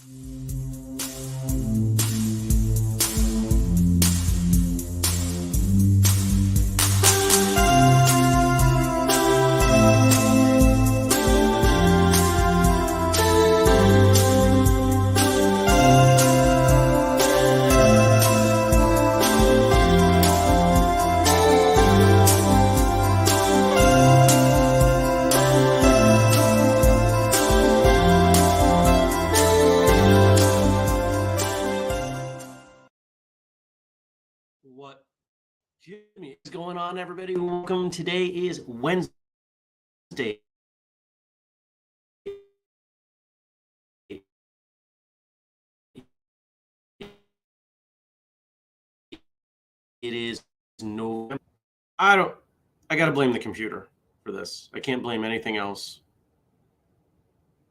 What is going on, everybody? Welcome. Today is Wednesday. It is November. I got to blame the computer for this. I can't blame anything else.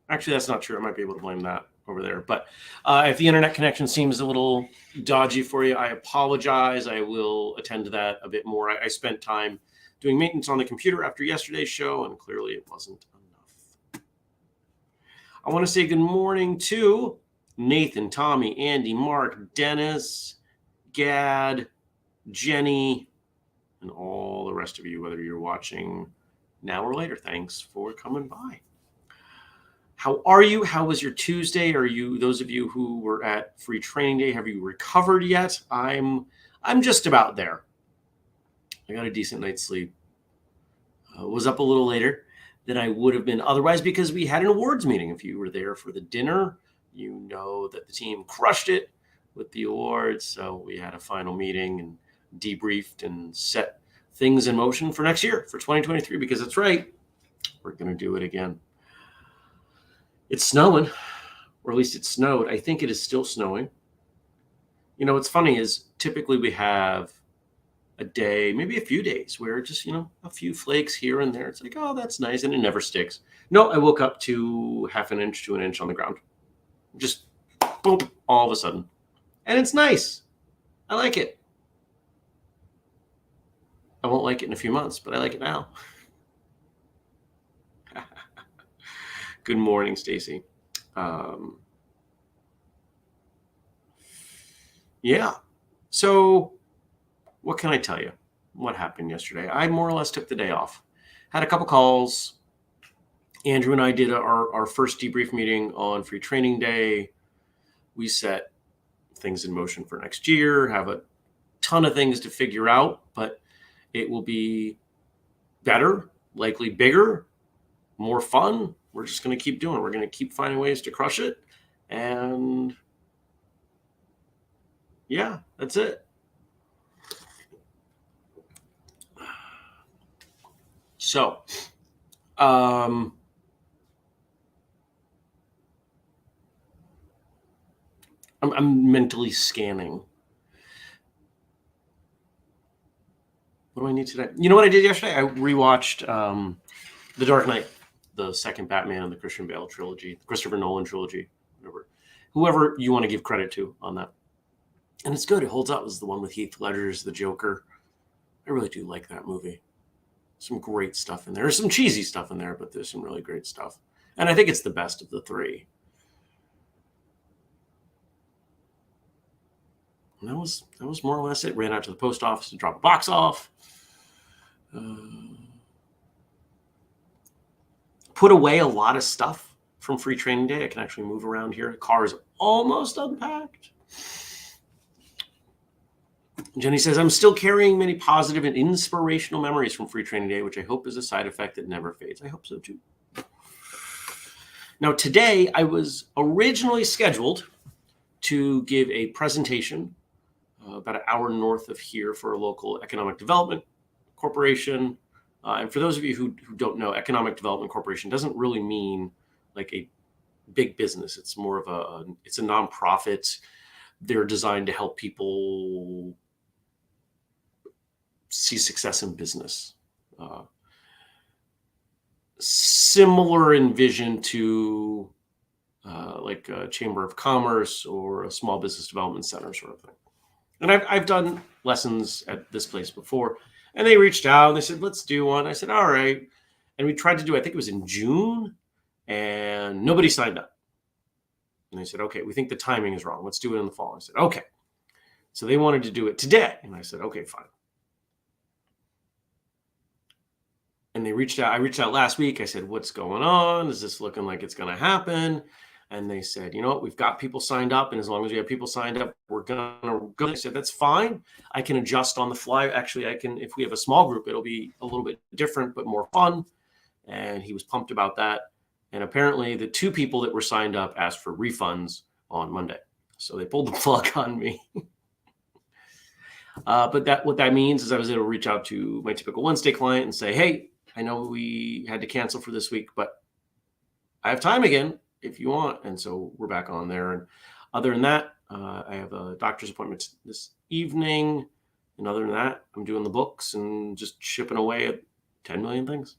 Actually, that's not true. I might be able to blame that over there. But if the internet connection seems a little dodgy for you, I apologize. I will attend to that a bit more. I spent time doing maintenance on the computer after yesterday's show, and clearly it wasn't enough. I want to say good morning to Nathan, Tommy, Andy, Mark, Dennis, Gad, Jenny, and all the rest of you, whether you're watching now or later. Thanks for coming by. How are you? How was your Tuesday? Are you, those of you who were at free training day, have you recovered yet? I'm just about there. I got a decent night's sleep. Was up a little later than I would have been otherwise because we had an awards meeting. If you were there for the dinner, you know that the team crushed it with the awards. So we had a final meeting and debriefed and set things in motion for next year, for 2023, because that's right, we're going to do it again. It's snowing, or at least it snowed. I think it is still snowing. You know, what's funny is typically we have a day, maybe a few days where just, a few flakes here and there. It's like, oh, that's nice. And it never sticks. No, I woke up to half an inch to an inch on the ground. Just boom, all of a sudden. And it's nice. I like it. I won't like it in a few months, but I like it now. Good morning, Stacy. Yeah. So what can I tell you? What happened yesterday? I more or less took the day off. Had a couple calls. Andrew and I did our first debrief meeting on free training day. We set things in motion for next year, have a ton of things to figure out, but it will be better, likely bigger, more fun. We're just going to keep doing it. We're going to keep finding ways to crush it. And yeah, that's it. So, I'm mentally scanning. What do I need today? You know what I did yesterday? I rewatched The Dark Knight, the second Batman and the Christian Bale trilogy, the Christopher Nolan trilogy, whoever you want to give credit to on that. And it's good. It holds up. It was the one with Heath Ledger as the Joker. I really do like that movie. Some great stuff in there. There's some cheesy stuff in there, but there's some really great stuff. And I think it's the best of the three. And that was more or less it. Ran out to the post office to drop a box off. Put away a lot of stuff from free training day. I can actually move around here. The car is almost unpacked. Jenny says, I'm still carrying many positive and inspirational memories from free training day, which I hope is a side effect that never fades. I hope so too. Now, today I was originally scheduled to give a presentation about an hour north of here for a local economic development corporation. And for those of you who don't know, economic development corporation doesn't really mean like a big business. It's more of it's a nonprofit. They're designed to help people see success in business. Similar in vision to like a Chamber of Commerce or a small business development center sort of thing. And I've done lessons at this place before, and they reached out and they said, let's do one. I said, all right. And we tried to do, I think it was in June, and nobody signed up. And they said, okay, we think the timing is wrong. Let's do it in the fall. I said, okay. So they wanted to do it today. And I said, okay, fine. And they reached out. I reached out last week. I said, what's going on? Is this looking like it's going to happen? And they said, you know what? We've got people signed up. And as long as we have people signed up, we're going to go. I said, that's fine. I can adjust on the fly. Actually, I can, if we have a small group, it'll be a little bit different, but more fun. And he was pumped about that. And apparently the 2 people that were signed up asked for refunds on Monday. So they pulled the plug on me. But what that means is I was able to reach out to my typical Wednesday client and say, hey, I know we had to cancel for this week, but I have time again if you want. And so we're back on there. And other than that, I have a doctor's appointment this evening. And other than that, I'm doing the books and just chipping away at 10 million things.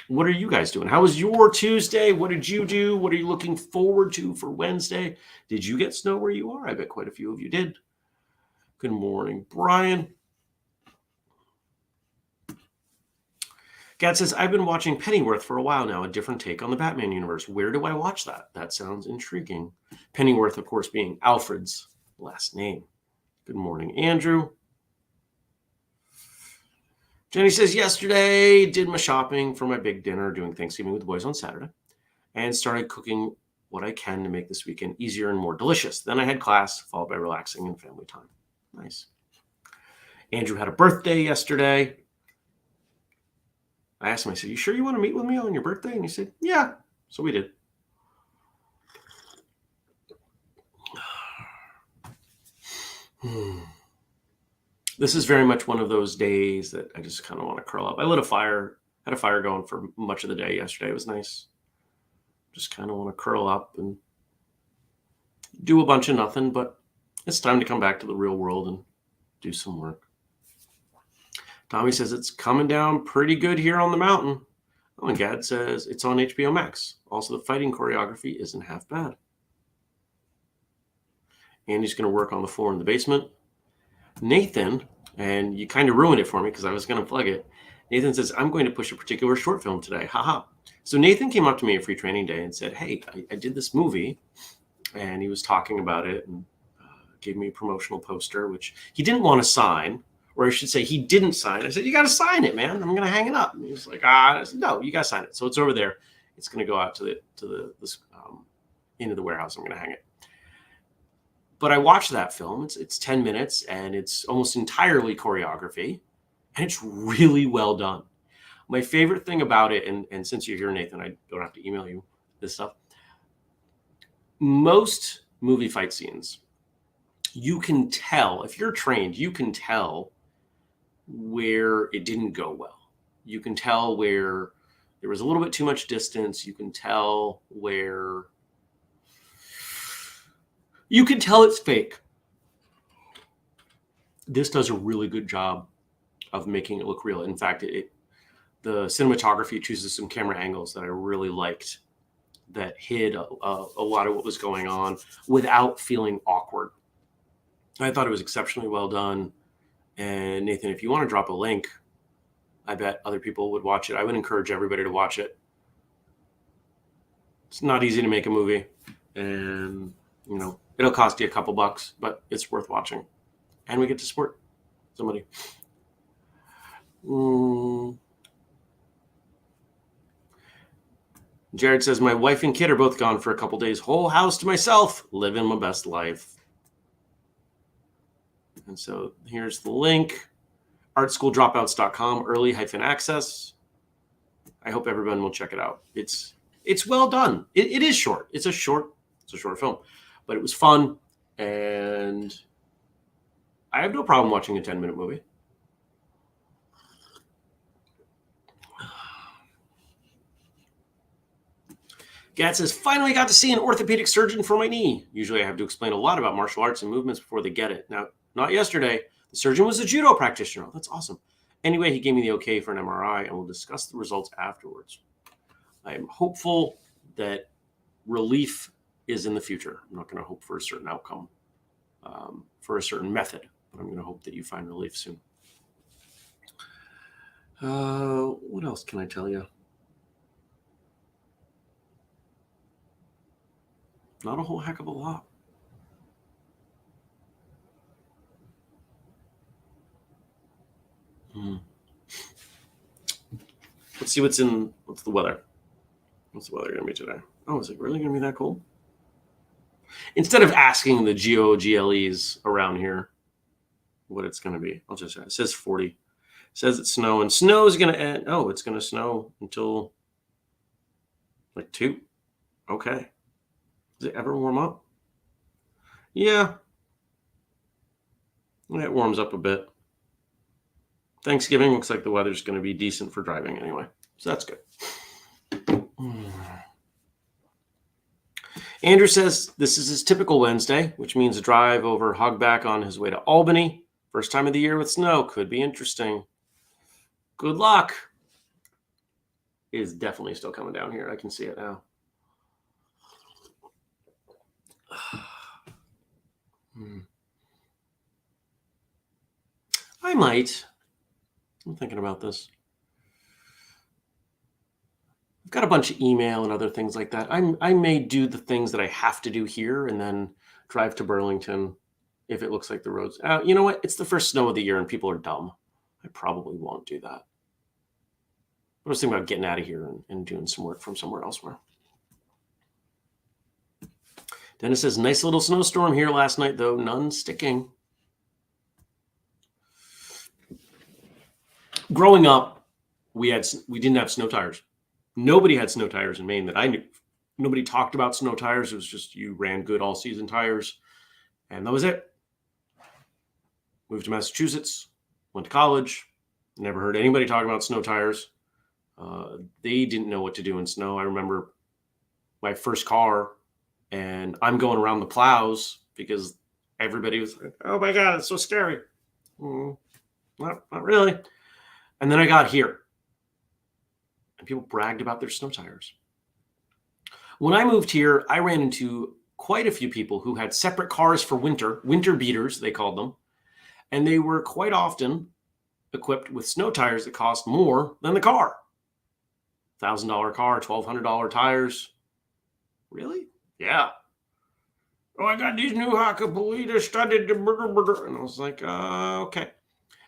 What are you guys doing? How was your Tuesday? What did you do? What are you looking forward to for Wednesday? Did you get snow where you are? I bet quite a few of you did. Good morning, Brian. Gad says, I've been watching Pennyworth for a while now, a different take on the Batman universe. Where do I watch that? That sounds intriguing. Pennyworth, of course, being Alfred's last name. Good morning, Andrew. Jenny says, yesterday did my shopping for my big dinner, doing Thanksgiving with the boys on Saturday, and started cooking what I can to make this weekend easier and more delicious. Then I had class, followed by relaxing and family time. Nice. Andrew had a birthday yesterday. I asked him, I said, you sure you want to meet with me on your birthday? And he said, yeah. So we did. This is very much one of those days that I just kind of want to curl up. I lit a fire, had a fire going for much of the day yesterday. It was nice. Just kind of want to curl up and do a bunch of nothing, but it's time to come back to the real world and do some work. Tommy says it's coming down pretty good here on the mountain. Oh, and Gad says it's on HBO Max. Also, the fighting choreography isn't half bad. Andy's going to work on the floor in the basement. Nathan, and you kind of ruined it for me because I was going to plug it. Nathan says, I'm going to push a particular short film today. Haha. So Nathan came up to me at Free Training Day and said, hey, I did this movie. And he was talking about it and gave me a promotional poster, which he didn't want to sign. Or I should say he didn't sign. I said, you got to sign it, man. I'm going to hang it up. And he was like, I said, no, you got to sign it. So it's over there. It's going to go out into the warehouse. I'm going to hang it. But I watched that film. It's 10 minutes and it's almost entirely choreography. And it's really well done. My favorite thing about it, and since you're here, Nathan, I don't have to email you this stuff. Most movie fight scenes, you can tell, if you're trained, you can tell where it didn't go well. You can tell where there was a little bit too much distance. You can tell where you can tell it's fake. This does a really good job of making it look real. In fact, the cinematography chooses some camera angles that I really liked that hid a lot of what was going on without feeling awkward. I thought it was exceptionally well done. And Nathan, if you want to drop a link, I bet other people would watch it. I would encourage everybody to watch it. It's not easy to make a movie, and it'll cost you a couple bucks, but it's worth watching. And we get to support somebody. Jared says, my wife and kid are both gone for a couple days. Whole house to myself, living my best life. And so here's the link, artschooldropouts.com, early-access. I hope everyone will check it out. It's well done. It is short. It's a short film, but it was fun. And I have no problem watching a 10-minute movie. Gad says, finally got to see an orthopedic surgeon for my knee. Usually I have to explain a lot about martial arts and movements before they get it. Now, not yesterday. The surgeon was a judo practitioner. Oh, that's awesome. Anyway, he gave me the okay for an MRI, and we'll discuss the results afterwards. I am hopeful that relief is in the future. I'm not going to hope for a certain outcome, for a certain method, but I'm going to hope that you find relief soon. What else can I tell you? Not a whole heck of a lot. Let's see what's the weather. What's the weather going to be today? Oh, is it really going to be that cold? Instead of asking the GOGLEs around here what it's going to be, I'll just say it says 40. It says it's snowing. Snow is going to end. Oh, it's going to snow until like 2. Okay. Does it ever warm up? Yeah. It warms up a bit. Thanksgiving looks like the weather's going to be decent for driving anyway. So that's good. Andrew says this is his typical Wednesday, which means a drive over Hogback on his way to Albany. First time of the year with snow. Could be interesting. Good luck. It is definitely still coming down here. I can see it now. I might. I'm thinking about this. I've got a bunch of email and other things like that. I may do the things that I have to do here and then drive to Burlington if it looks like the roads. You know what? It's the first snow of the year and people are dumb. I probably won't do that. I was thinking about getting out of here and doing some work from somewhere elsewhere. Dennis says, nice little snowstorm here last night, though. None sticking. Growing up, we didn't have snow tires. Nobody had snow tires in Maine that I knew. Nobody talked about snow tires. It was just you ran good all season tires, and that was it. Moved to Massachusetts, went to college, never heard anybody talk about snow tires. They didn't know what to do in snow. I remember my first car, and I'm going around the plows because everybody was like, oh my God, it's so scary. Not really. And then I got here, and people bragged about their snow tires. When I moved here, I ran into quite a few people who had separate cars for winter beaters, they called them. And they were quite often equipped with snow tires that cost more than the car. $1,000 car, $1,200 tires. Really? Yeah. Oh, I got these new Hakkapeliitta studded. And I was like, okay.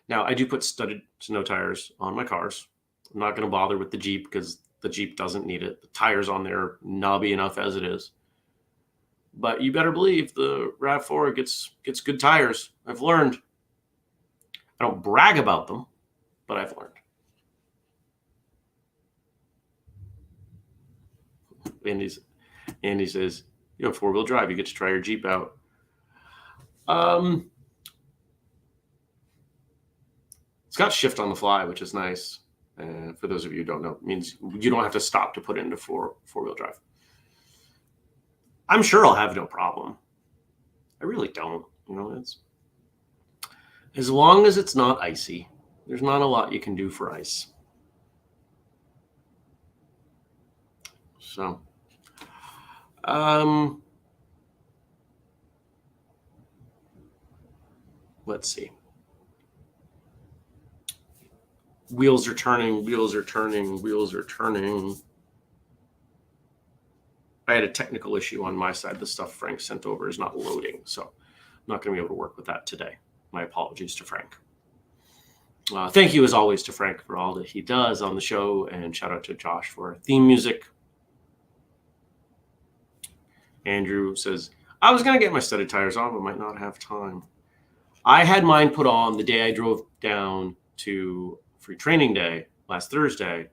Now, I do put studded snow tires on my cars. I'm not going to bother with the Jeep because the Jeep doesn't need it. The tires on there are knobby enough as it is. But you better believe the RAV4 gets good tires. I've learned. I don't brag about them, but I've learned. Andy says, you have 4-wheel drive. You get to try your Jeep out. It's got shift on the fly, which is nice. For those of you who don't know, it means you don't have to stop to put it into four-wheel drive. I'm sure I'll have no problem. I really don't. It's as long as it's not icy. There's not a lot you can do for ice. So, let's see. Wheels are turning. I had a technical issue on my side. The stuff Frank sent over is not loading, so I'm not going to be able to work with that today. My apologies to Frank. Thank you, as always, to Frank for all that he does on the show, and shout out to Josh for theme music. Andrew says, I was going to get my studded tires on, but might not have time. I had mine put on the day I drove down to Free Training Day last Thursday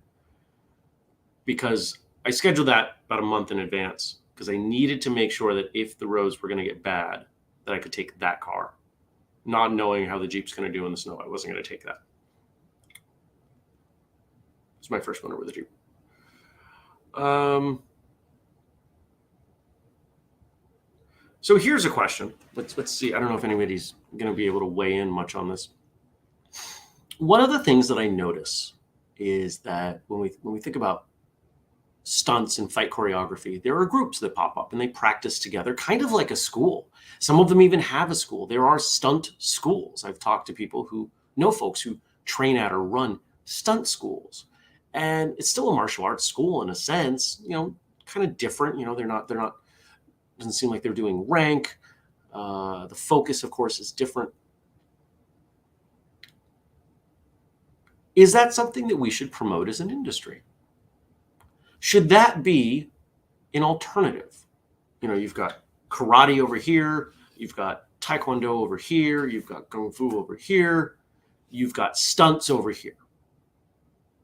because I scheduled that about a month in advance because I needed to make sure that if the roads were going to get bad, that I could take that car. Not knowing how the Jeep's going to do in the snow, I wasn't going to take that. It's my first winter with a Jeep. So here's a question. Let's see. I don't know if anybody's going to be able to weigh in much on this. One of the things that I notice is that when we think about stunts and fight choreography, there are groups that pop up and they practice together, kind of like a school. Some of them even have a school. There are stunt schools. I've talked to people who know folks who train at or run stunt schools, and it's still a martial arts school in a sense. Kind of different. They're not Doesn't seem like they're doing rank. The focus, of course, is different. Is that something that we should promote as an industry? Should that be an alternative? You know, you've got karate over here, you've got taekwondo over here, you've got kung fu over here, you've got stunts over here.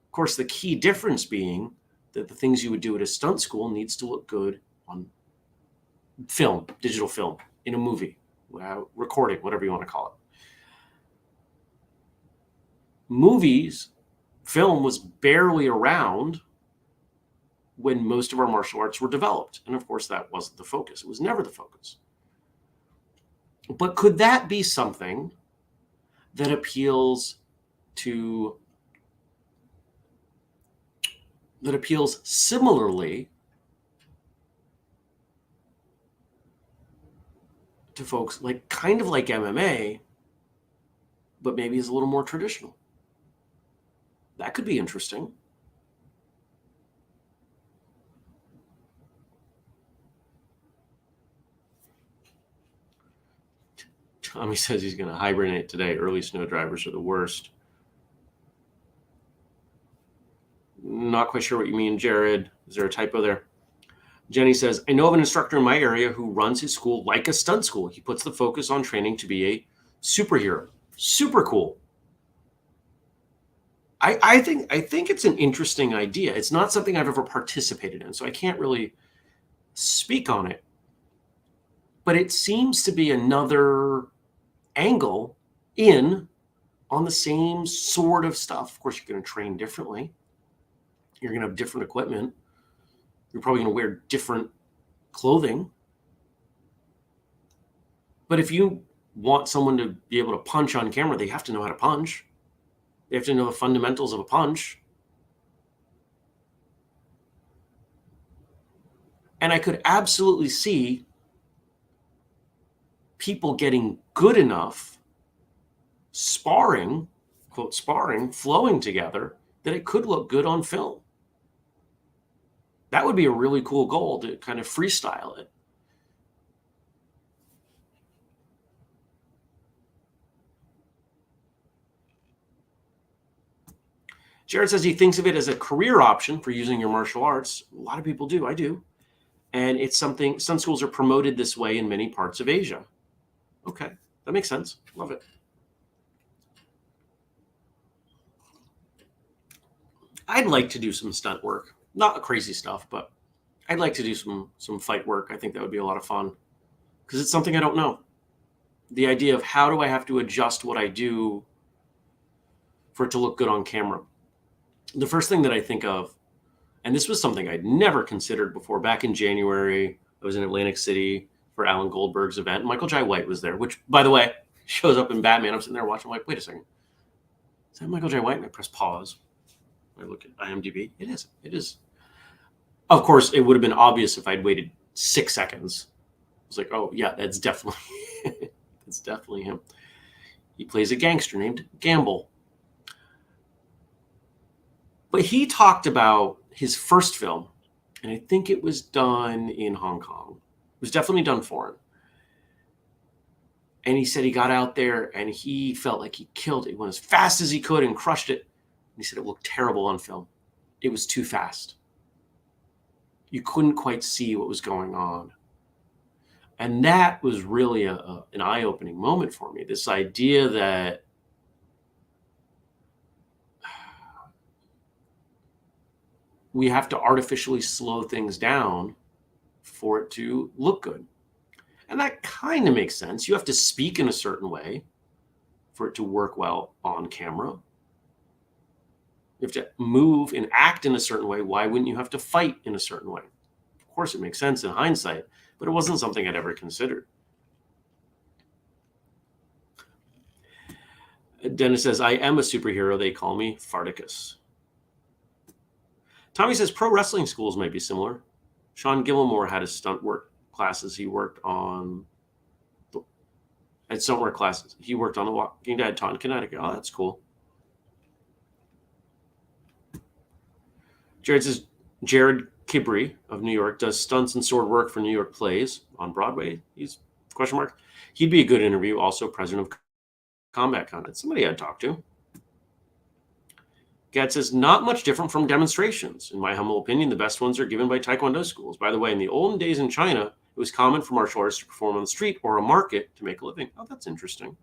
Of course, the key difference being that the things you would do at a stunt school needs to look good on film, digital film, in a movie, recording, whatever you want to call it. Movies, film was barely around when most of our martial arts were developed. And of course, that wasn't the focus. It was never the focus. But could that be something that appeals similarly to folks like kind of like MMA, but maybe is a little more traditional? That could be interesting. Tommy says he's going to hibernate today. Early snow drivers are the worst. Not quite sure what you mean, Jared. Is there a typo there? Jenny says, I know of an instructor in my area who runs his school like a stunt school. He puts the focus on training to be a superhero. Super cool. I think it's an interesting idea. It's not something I've ever participated in, so I can't really speak on it. But it seems to be another angle on the same sort of stuff. Of course, you're going to train differently. You're going to have different equipment. You're probably going to wear different clothing. But if you want someone to be able to punch on camera, they have to know how to punch. They have to know the fundamentals of a punch. And I could absolutely see people getting good enough sparring, quote, sparring, flowing together, that it could look good on film. That would be a really cool goal, to kind of freestyle it. Jared says he thinks of it as a career option for using your martial arts. A lot of people do. I do. And it's something, some schools are promoted this way in many parts of Asia. Okay, that makes sense. Love it. I'd like to do some stunt work. Not crazy stuff, but I'd like to do some fight work. I think that would be a lot of fun because it's something I don't know. The idea of how do I have to adjust what I do for it to look good on camera. The first thing that I think of, and this was something I'd never considered before, back in January, I was in Atlantic City for Alan Goldberg's event. Michael Jai White was there, which, by the way, shows up in Batman. I'm sitting there watching, I'm like, wait a second. Is that Michael Jai White? And I press pause. I look at IMDb. It is. It is. Of course, it would have been obvious if I'd waited 6 seconds. I was like, oh, yeah, that's definitely, that's definitely him. He plays a gangster named Gamble. But he talked about his first film, and I think it was done in Hong Kong. It was definitely done foreign. And he said he got out there and he felt like he killed it. He went as fast as he could and crushed it. And he said it looked terrible on film. It was too fast. You couldn't quite see what was going on. And that was really an eye-opening moment for me. This idea that we have to artificially slow things down for it to look good. And that kind of makes sense. You have to speak in a certain way for it to work well on camera. You have to move and act in a certain way. Why wouldn't you have to fight in a certain way? Of course, it makes sense in hindsight, but it wasn't something I'd ever considered. Dennis says, I am a superhero. They call me Farticus. Tommy says pro wrestling schools might be similar. Sean Gilmore had his stunt work classes. He worked on at stunt work classes. He worked on The Walking Dead, Taunton, Connecticut. Oh, that's cool. Jared says, Jared Kibri of New York does stunts and sword work for New York plays on Broadway. He's question mark. He'd be a good interview. Also, president of Combat Con. It's somebody I'd talk to. Gad says, not much different from demonstrations. In my humble opinion, the best ones are given by Taekwondo schools. By the way, in the olden days in China, it was common for martial artists to perform on the street or a market to make a living. Oh, that's interesting.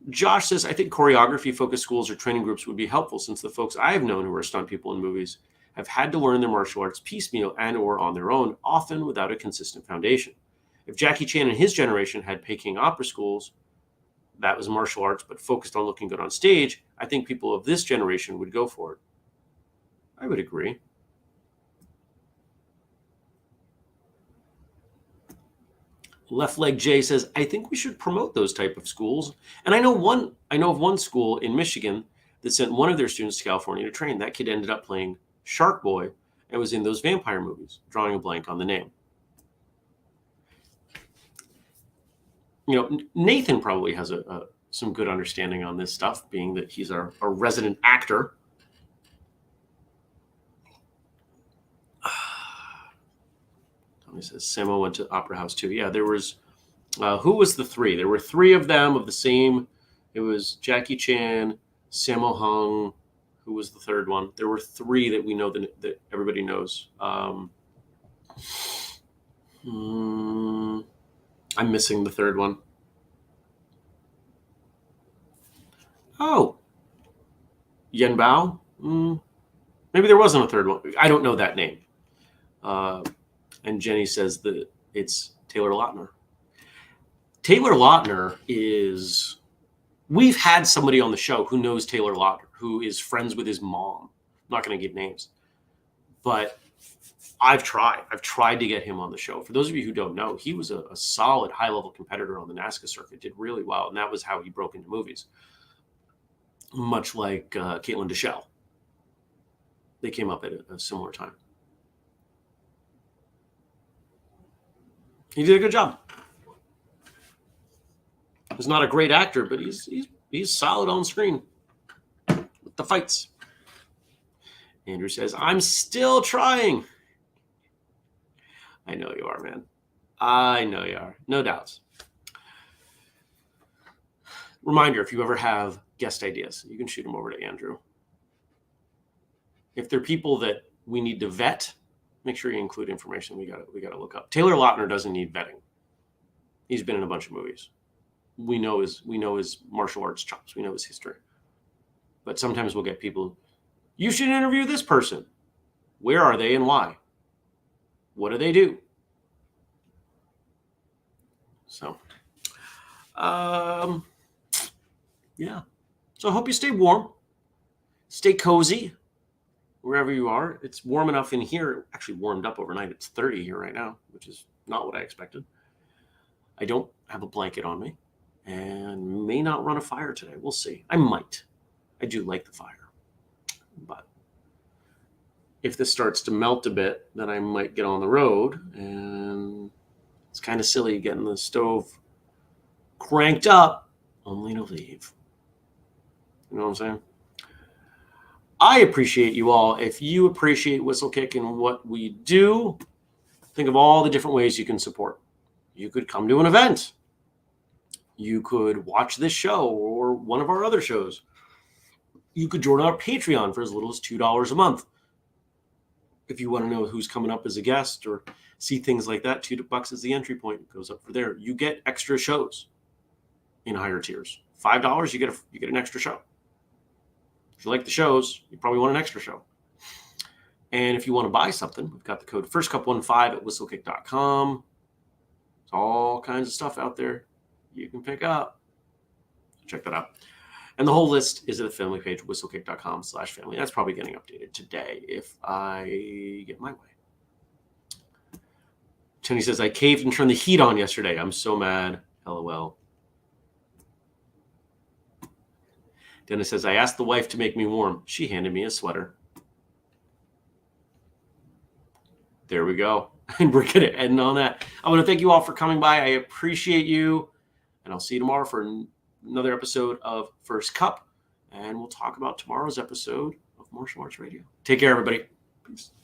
Josh says, I think choreography-focused schools or training groups would be helpful since the folks I have known who are stunt people in movies have had to learn their martial arts piecemeal and or on their own, often without a consistent foundation. If Jackie Chan and his generation had Peking opera schools, that was martial arts, but focused on looking good on stage, I think people of this generation would go for it. I would agree. Left Leg J says, I think we should promote those type of schools. And I know of one school in Michigan that sent one of their students to California to train. That kid ended up playing Shark Boy and was in those vampire movies, drawing a blank on the name. You know, Nathan probably has some good understanding on this stuff, being that he's our resident actor. Tommy says Sammo went to Opera House too. Yeah, there was, who was the three? There were three of them of the same. It was Jackie Chan, Sammo Hung. Who was the third one? There were three that we know that everybody knows. I'm missing the third one. Oh, Yen Bao? Maybe there wasn't a third one. I don't know that name. And Jenny says that it's Taylor Lautner. Taylor Lautner is... We've had somebody on the show who knows Taylor Lautner, who is friends with his mom. I'm not going to give names. But I've tried to get him on the show. For those of you who don't know, he was a solid high-level competitor on the NASCA circuit, did really well, and that was how he broke into movies. Much like Caitlin Deschelle. They came up at a similar time. He did a good job. He's not a great actor, but he's solid on screen with the fights. Andrew says, I'm still trying. I know you are, man. I know you are. No doubts. Reminder, if you ever have guest ideas, you can shoot them over to Andrew. If they're people that we need to vet, make sure you include information we gotta look up. Taylor Lautner doesn't need vetting. He's been in a bunch of movies. We know his martial arts chops. We know his history. But sometimes we'll get people, you should interview this person. Where are they and why? What do they do? So, yeah. So I hope you stay warm. Stay cozy wherever you are. It's warm enough in here. It actually warmed up overnight. It's 30 here right now, which is not what I expected. I don't have a blanket on me and may not run a fire today. We'll see. I might. I do like the fire. But if this starts to melt a bit, then I might get on the road. And it's kind of silly getting the stove cranked up only to leave. You know what I'm saying? I appreciate you all. If you appreciate Whistlekick and what we do, think of all the different ways you can support. You could come to an event. You could watch this show or one of our other shows. You could join our Patreon for as little as $2 a month. If you want to know who's coming up as a guest or see things like that, $2 is the entry point. It goes up for there. You get extra shows in higher tiers. $5, you get an extra show. If you like the shows, you probably want an extra show. And if you want to buy something, we've got the code FIRSTCUP15 at whistlekick.com. There's all kinds of stuff out there you can pick up. Check that out. And the whole list is at the family page, whistlekick.com/family. That's probably getting updated today if I get my way. Tony says, I caved and turned the heat on yesterday. I'm so mad. LOL. Dennis says, I asked the wife to make me warm. She handed me a sweater. There we go. And we're going to end on that. I want to thank you all for coming by. I appreciate you. And I'll see you tomorrow for another episode of First Cup. And we'll talk about tomorrow's episode of Martial Arts Radio. Take care, everybody. Peace.